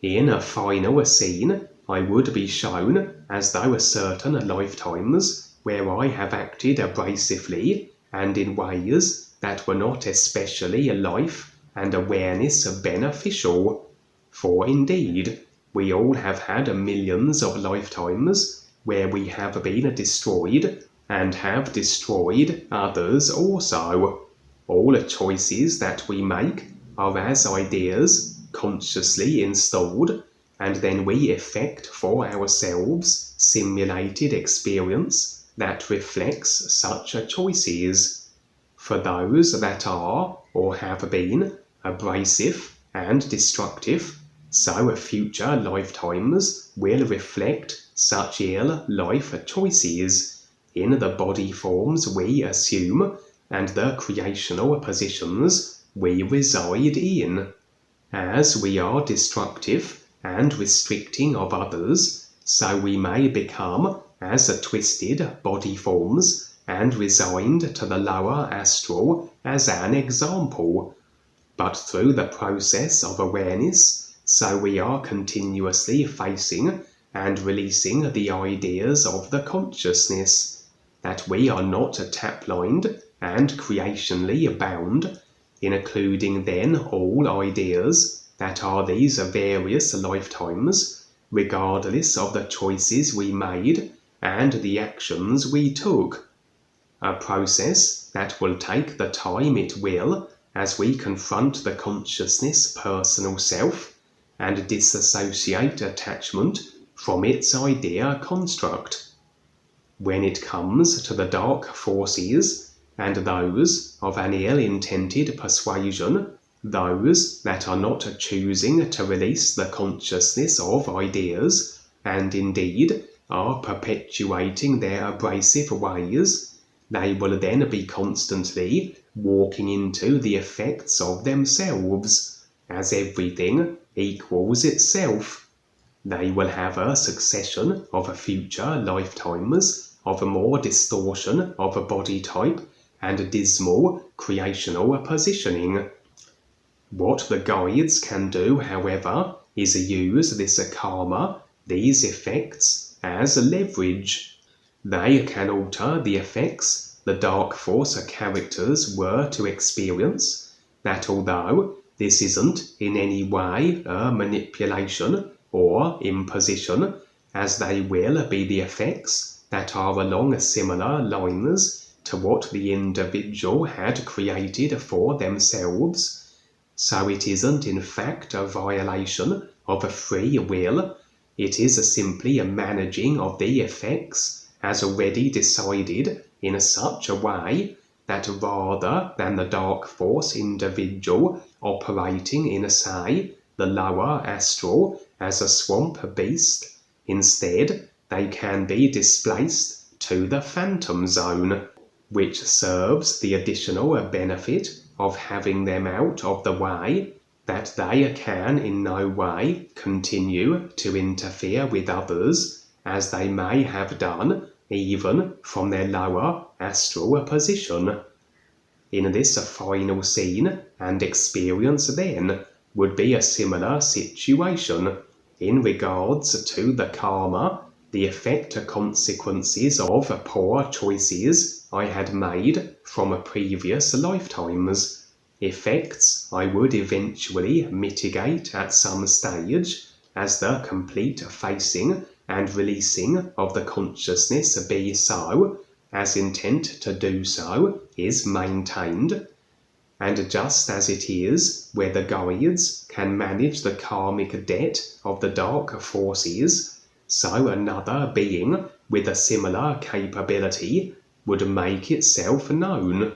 In a final scene, I would be shown as though certain lifetimes where I have acted abrasively and in ways that were not especially life and awareness beneficial. For indeed, we all have had millions of lifetimes where we have been destroyed and have destroyed others also. All choices that we make are as ideas consciously installed, and then we effect for ourselves simulated experience that reflects such choices. For those that are or have been abrasive and destructive, so future lifetimes will reflect such ill life choices in the body forms we assume and the creational positions we reside in. As we are destructive and restricting of others, so we may become as twisted body forms and resigned to the lower astral as an example. But through the process of awareness, so we are continuously facing and releasing the ideas of the consciousness, that we are not tap-lined and creationally bound, including then all ideas that are these various lifetimes, regardless of the choices we made and the actions we took. A process that will take the time it will as we confront the consciousness personal self and disassociate attachment from its idea construct. When it comes to the dark forces and those of an ill-intended persuasion, those that are not choosing to release the consciousness of ideas and indeed are perpetuating their abrasive ways, they will then be constantly walking into the effects of themselves, as everything equals itself. They will have a succession of future lifetimes of more distortion of body type and dismal creational positioning. What the guides can do, however, is use this karma, these effects, as leverage. They can alter the effects the dark force characters were to experience, that although this isn't in any way a manipulation or imposition, as they will be the effects that are along similar lines to what the individual had created for themselves, so it isn't in fact a violation of free will, it is simply a managing of the effects as already decided in such a way that rather than the dark force individual operating in, say, the lower astral as a swamp beast, instead they can be displaced to the phantom zone, which serves the additional benefit of having them out of the way, that they can in no way continue to interfere with others as they may have done even from their lower astral position. In this final scene and experience then would be a similar situation in regards to the karma, the effect consequences of poor choices I had made from previous lifetimes, effects I would eventually mitigate at some stage as the complete facing and releasing of the consciousness be so, as intent to do so is maintained. And just as it is where the guides can manage the karmic debt of the dark forces, so another being with a similar capability would make itself known.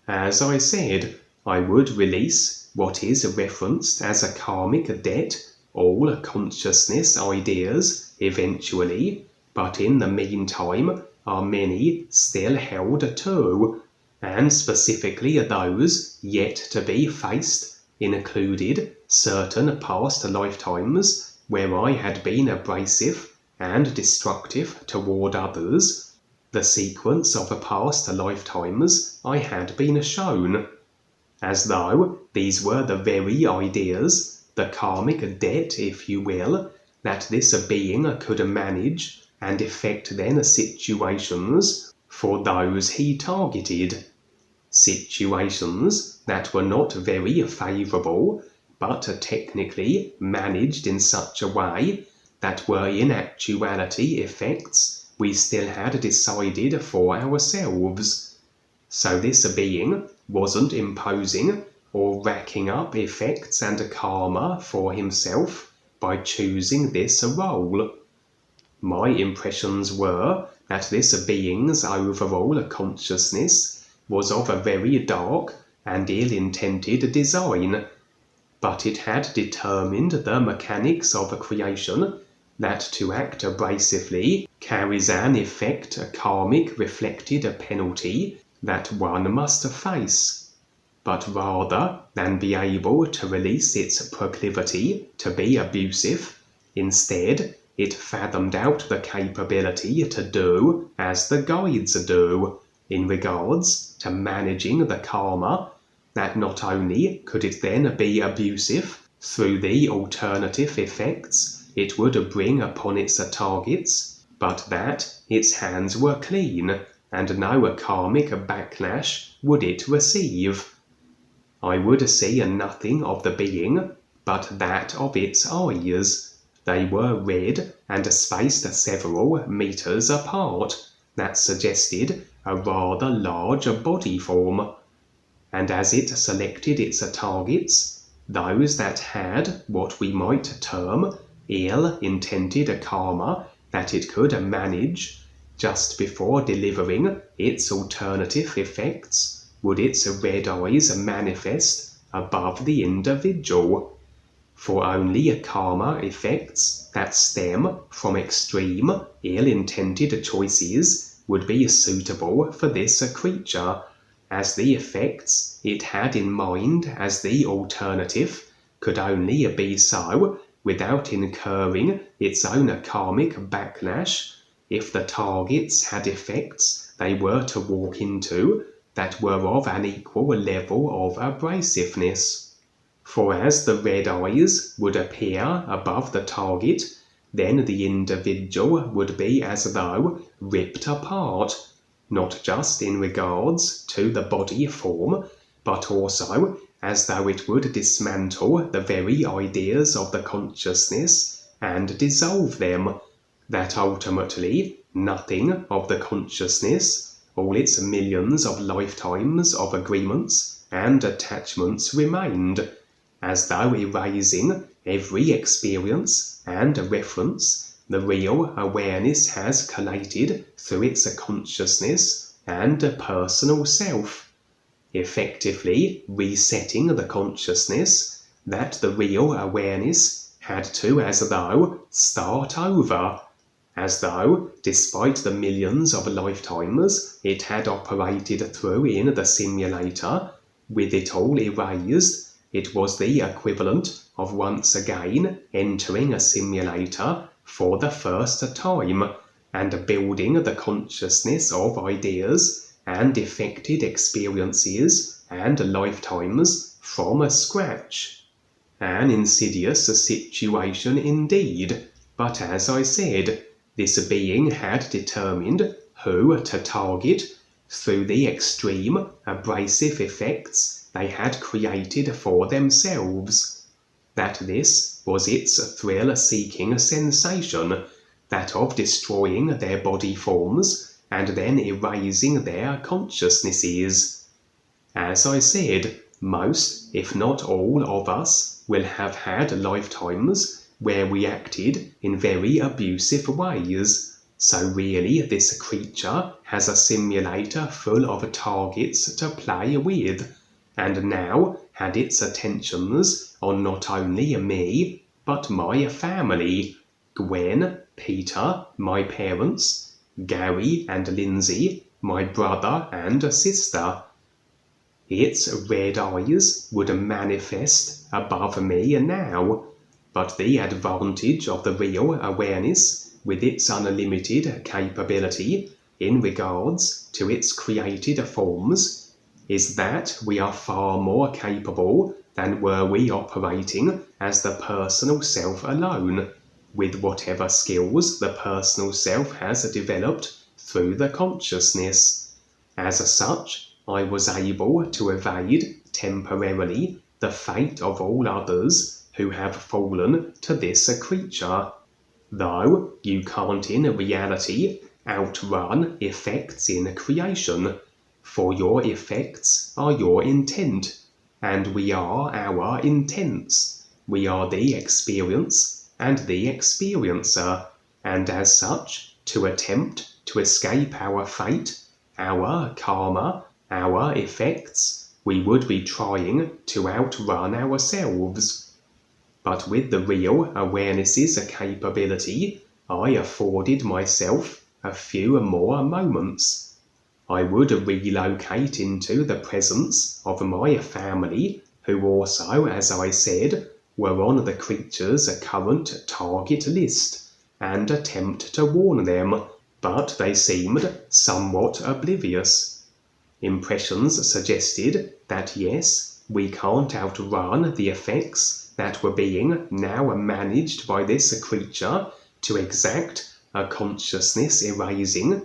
As I said, I would release what is referenced as a karmic debt, all consciousness ideas, eventually, but in the meantime are many still held to, and specifically those yet to be faced, included certain past lifetimes where I had been abrasive and destructive toward others, the sequence of past lifetimes I had been shown, as though these were the very ideas the karmic debt, if you will, that this being could manage and effect then situations for those he targeted. Situations that were not very favourable, but technically managed in such a way that were in actuality effects we still had decided for ourselves. So this being wasn't imposing or racking up effects and karma for himself by choosing this role. My impressions were that this being's overall consciousness was of a very dark and ill-intended design, but it had determined the mechanics of creation that to act abrasively carries an effect, a karmic reflected penalty that one must face. But rather than be able to release its proclivity to be abusive, instead it fathomed out the capability to do as the guides do in regards to managing the karma, that not only could it then be abusive through the alternative effects it would bring upon its targets, but that its hands were clean and no karmic backlash would it receive. I would see nothing of the being but that of its eyes. They were red and spaced several meters apart, that suggested a rather large body form. And as it selected its targets, those that had what we might term ill-intended karma that it could manage, just before delivering its alternative effects, would its red eyes manifest above the individual. For only karma effects that stem from extreme ill-intended choices would be suitable for this creature, as the effects it had in mind as the alternative could only be so without incurring its own karmic backlash if the targets had effects they were to walk into that were of an equal level of abrasiveness. For as the red eyes would appear above the target, then the individual would be as though ripped apart, not just in regards to the body form, but also as though it would dismantle the very ideas of the consciousness and dissolve them, that ultimately nothing of the consciousness, all its millions of lifetimes of agreements and attachments remained, as though erasing every experience and reference the real awareness has collated through its consciousness and personal self, effectively resetting the consciousness that the real awareness had to as though start over, as though, despite the millions of lifetimes it had operated through in the simulator, with it all erased, it was the equivalent of once again entering a simulator for the first time and building the consciousness of ideas and effected experiences and lifetimes from scratch. An insidious situation indeed, but as I said, this being had determined who to target through the extreme abrasive effects they had created for themselves. That this was its thrill-seeking sensation, that of destroying their body forms and then erasing their consciousnesses. As I said, most, if not all of us, will have had lifetimes where we acted in very abusive ways. So really this creature has a simulator full of targets to play with, and now had its attentions on not only me, but my family, Gwen, Peter, my parents, Gary and Lindsay, my brother and sister. Its red eyes would manifest above me now, but the advantage of the real awareness with its unlimited capability in regards to its created forms is that we are far more capable than were we operating as the personal self alone, with whatever skills the personal self has developed through the consciousness. As such, I was able to evade temporarily the fate of all others who have fallen to this creature. Though you can't in reality outrun effects in creation, for your effects are your intent, and we are our intents. We are the experience and the experiencer, and as such, to attempt to escape our fate, our karma, our effects, we would be trying to outrun ourselves. But with the real awareness's capability, I afforded myself a few more moments. I would relocate into the presence of my family, who also, as I said, were on the creature's current target list, and attempt to warn them, but they seemed somewhat oblivious. Impressions suggested that yes, we can't outrun the effects that were being now managed by this creature to exact a consciousness erasing,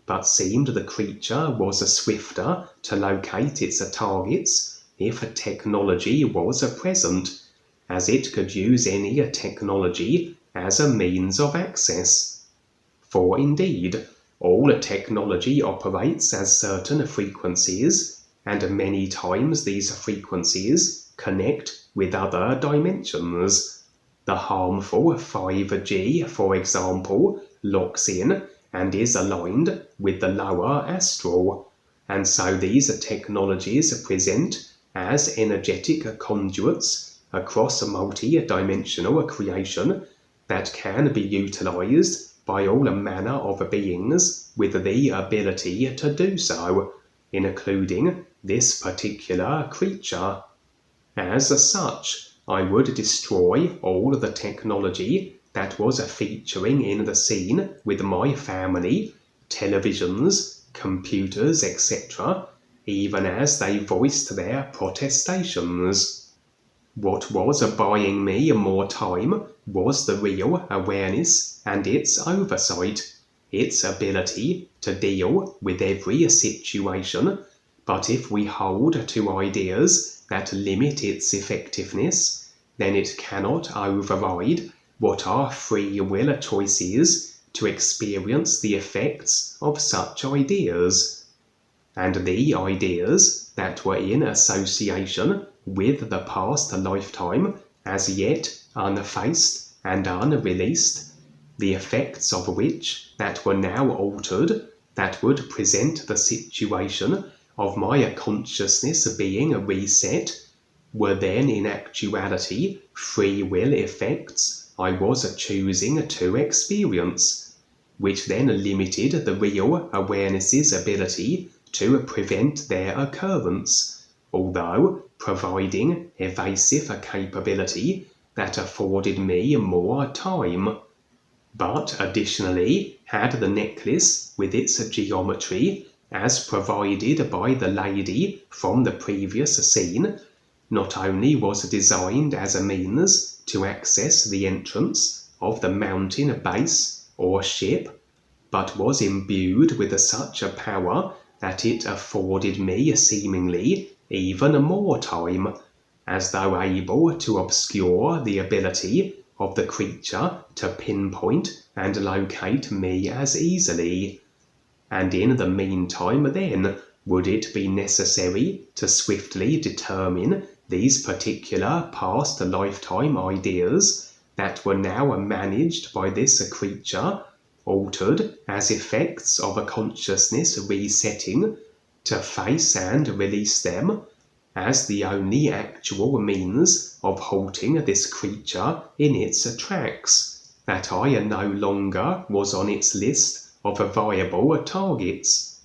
but seemed the creature was swifter to locate its targets if technology was present, as it could use any technology as a means of access. For indeed, all technology operates as certain frequencies, and many times these frequencies connect with other dimensions. The harmful 5G, for example, locks in and is aligned with the lower astral, and so these technologies present as energetic conduits across multi-dimensional creation that can be utilized by all manner of beings with the ability to do so, including this particular creature. As such, I would destroy all the technology that was featuring in the scene with my family, televisions, computers, etc., even as they voiced their protestations. What was buying me more time was the real awareness and its oversight, its ability to deal with every situation. But if we hold to ideas that limit its effectiveness, then it cannot override what are free will choices to experience the effects of such ideas. And the ideas that were in association with the past lifetime as yet unfaced and unreleased, the effects of which that were now altered, that would present the situation of my consciousness being reset, were then in actuality free will effects I was choosing to experience, which then limited the real awareness's ability to prevent their occurrence, although providing evasive capability that afforded me more time. But additionally, had the necklace with its geometry, as provided by the lady from the previous scene, not only was designed as a means to access the entrance of the mountain base or ship, but was imbued with such a power that it afforded me seemingly even more time, as though able to obscure the ability of the creature to pinpoint and locate me as easily. And in the meantime then, would it be necessary to swiftly determine these particular past lifetime ideas that were now managed by this creature, altered as effects of a consciousness resetting, to face and release them, as the only actual means of halting this creature in its tracks, that I no longer was on its list of viable targets.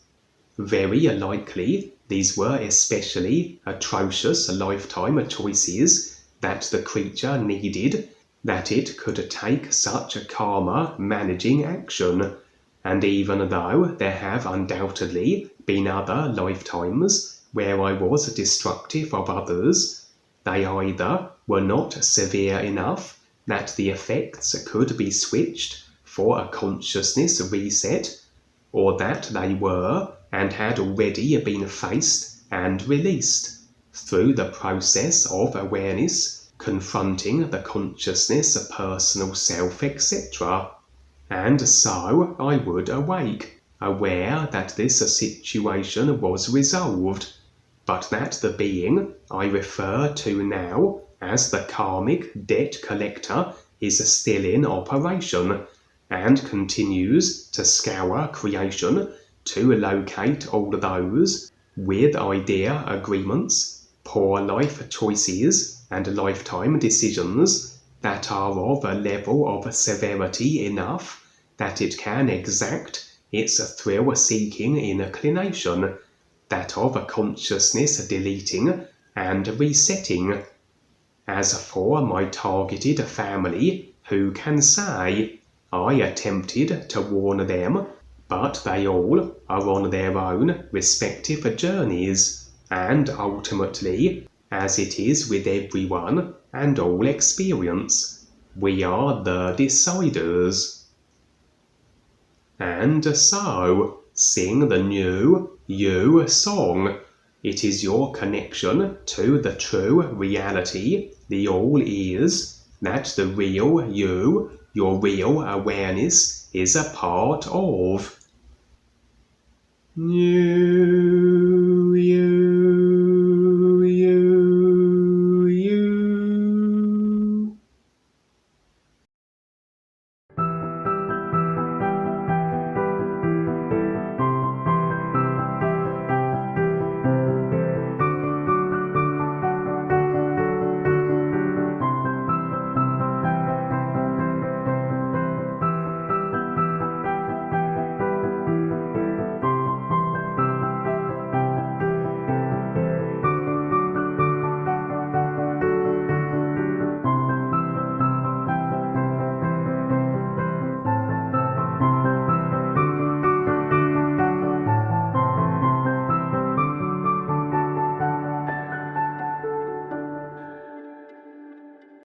Very likely these were especially atrocious lifetime choices that the creature needed, that it could take such a karma managing action. And even though there have undoubtedly been other lifetimes where I was destructive of others, they either were not severe enough that the effects could be switched for a consciousness reset, or that they were and had already been faced and released through the process of awareness, confronting the consciousness, personal self, etc. And so I would awake, aware that this situation was resolved, but that the being I refer to now as the karmic debt collector is still in operation, and continues to scour creation to locate all those with idea agreements, poor life choices, and lifetime decisions that are of a level of severity enough that it can exact its thrill-seeking inclination, that of a consciousness deleting and resetting. As for my targeted family, who can say? I attempted to warn them, but they all are on their own respective journeys, and ultimately, as it is with everyone and all experience, we are the deciders. And so, sing the new you song. It is your connection to the true reality, the all is, that the real you, your real awareness, is a part of. New